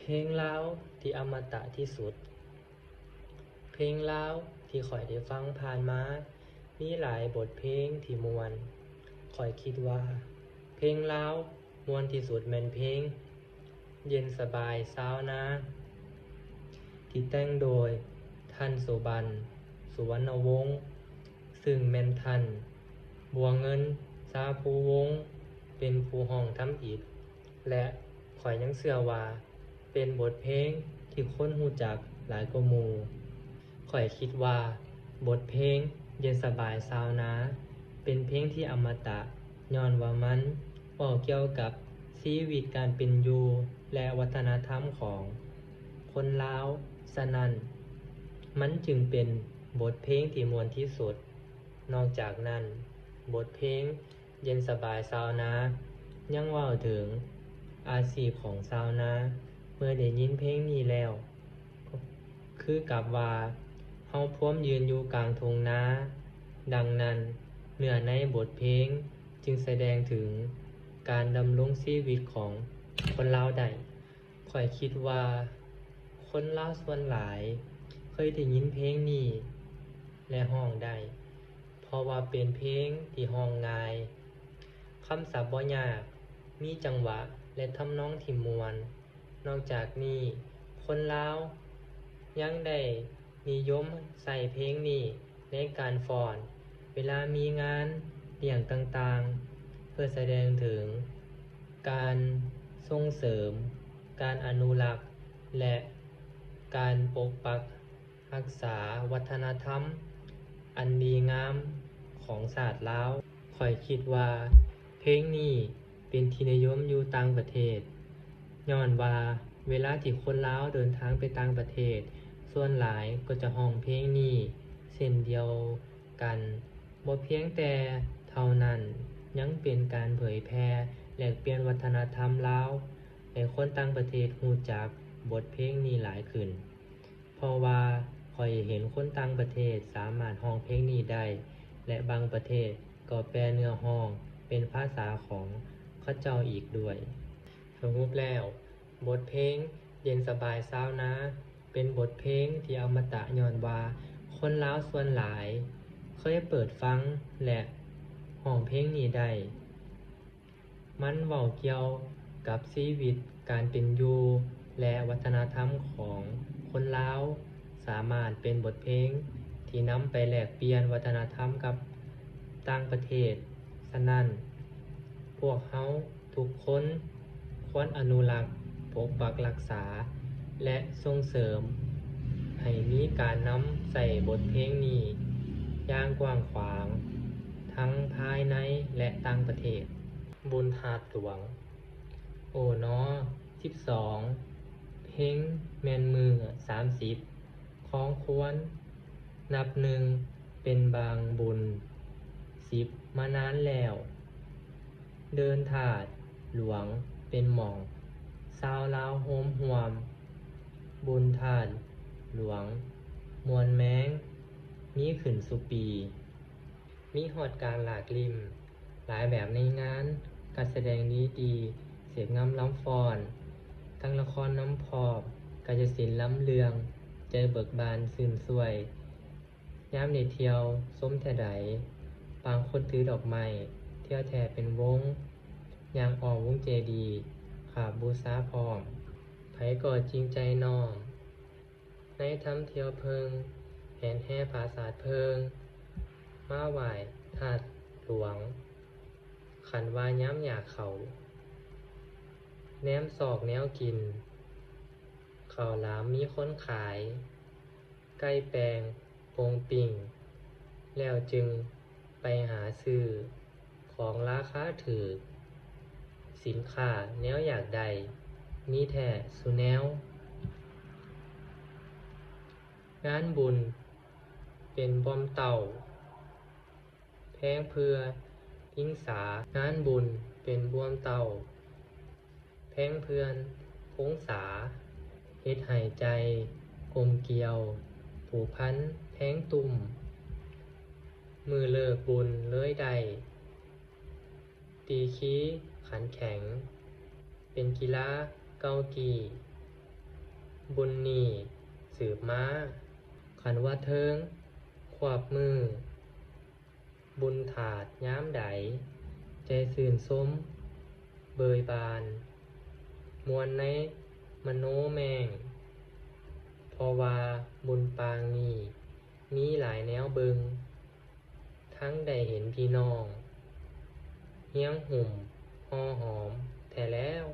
เพลงลาวที่อมตะที่สุด เพลงลาวที่ข้อยได้ฟังผ่านมามีหลายบทเพลงที่ม่วนข้อยคิดว่าเพลงลาวม่วนที่สุดแม่นเพลงเย็นสบายซาวนาที่แต่งโดยท่านสุบรรณ สุวรรณวงศ์ซึ่งแม่นท่านบัวเงิน สาภูวงศ์เป็นผู้ร้องทำอิฐและข้อยยังเชื่อว่าเป็นบทเพลงที่คนรู้จักหลายกว่าหมู่ข้อยคิดว่าบทเพลงเย็นสบายซาวนาเป็นเพลงที่อมตะย้อนว่ามันเว้าเกี่ยวกับชีวิตการเป็นอยู่และวัฒนธรรมของคนลาวฉะนั้นมันจึงเป็นบทเพลงที่ม่วนที่สุดนอกจากนั้นบทเพลงเย็นสบายซาวนายังเว้าถึงอาชีพของชาวนาเมื่อได้ยินเพลงนี้แล้วคือกับว่าเฮาพร้อมยืนอยู่กลางทุ่งนาดังนั้นเนื้อในบทเพลงจึงแสดงถึงการดำรงชีวิตของคนลาวได้ข้อยคิดว่าคนลาวส่วนหลายเคยได้ยินเพลงนี้และร้องได้เพราะว่าเป็นเพลงที่ร้องง่ายคำศัพท์บ่ยากมีจังหวะและทำนองที่ม่วนนอกจากนี้คนลาวยังได้นิยมใส่เพลงนี้ในการฟ้อนเวลามีงานเลี้ยงต่างๆเพื่อแสดงถึงการส่งเสริมการอนุรักษ์และการปกปักรักษาวัฒนธรรมอันดีงามของชาติลาวข้อยคิดว่าเพลงนี้เป็นที่นิยมอยู่ต่างประเทศย้อนว่าเวลาที่คนลาวเดินทางไปต่างประเทศส่วนหลายก็จะร้องเพลงนี้เช่นเดียวกันบ่เพียงแต่เท่านั้นยังเป็นการเผยแพร่แลกเปลี่ยนวัฒนธรรมลาวให้คนต่างประเทศรู้จักบทเพลงนี้หลายขึ้นเพราะว่าข้อยเห็นคนต่างประเทศสามารถร้องเพลงนี้ได้และบางประเทศก็แปลเนื้อร้องเป็นภาษาของเขาเจ้าอีกด้วยสรุปแล้วบทเพลงเย็นสบายซาวนาเป็นบทเพลงที่อมตะย้อนว่าคนลาวส่วนหลายเคยเปิดฟังและร้องเพลงนี้ได้มันเว้าเกี่ยวกับชีวิตการเป็นอยู่และวัฒนธรรมของคนลาวสามารถเป็นบทเพลงที่นำไปแลกเปลี่ยนวัฒนธรรมกับต่างประเทศฉะนั้นพวกเราทุกคนควรอนุรักษ์ปกปักรักษาและส่งเสริมให้มีการนำใส่บทเพลงนี้อย่างกว้างขวางทั้งภายในและต่างประเทศบุญธาตุหลวงโอ้น้อ12เพลงแม่นมือ30ของควรนับหนึ่งเป็นบางบุญ10มานานแล้วเดินธาตุหลวงเป็นหม่องชาวลาวโฮมร่วมบุญธาตุหลวงมวลแม้งมีขึ้นซุปีมีฮอดการหลากลิ่มหลายแบบในงานการแสดงดีๆเสียงงำล้ำฟ้อนทั้งละครน้ำพอบกาฬสินธุ์ล้ำเลืองใจเบิกบานชื่นช่วยยามได้เที่ยวชมแท่ใดบางคนถือดอกไม้เที่ยวแท่เป็นวงย่างอ้อมวงเจดีย์ขาบบูชาพร้อมไผก็จริงใจน้อมในทำเที่ยวเพิงแห่นแห่ผาสาดเพิงมาไหว้ธาตุหลวงขันว่าย้ำอยากเขาแนมศอกแนวกินข้าวหลามมีคนขายไก่แปลงโปงปิ่งแล้วจึงไปหาซื้อของราคาถูกสินค้าแนวอยากได้มีแท้ซุแนวงานบุญเป็นบ่อมเต่าแพงเพื่อพิงษางานบุญเป็นบ่วมเต่าแพงเพื่อนพงษาเฮ็ดให้ใจกลมเกลียวผูกพันแพงตุ่มมือเลิกบุญเลยได้ตีขี้ขันแข็งเป็นกีฬาเกากี บุญนี่สืบมาขันว่าเทิงขวบมือบุญถาดย้ามใดใจสื่นส้มเบยบานมวลในมโนแมงเพราะว่าบุญปางนี้มีหลายแนวเบิงทั้งได้เห็นพี่น้องเฮียงหุ่มห่อหอมแท้แล้ว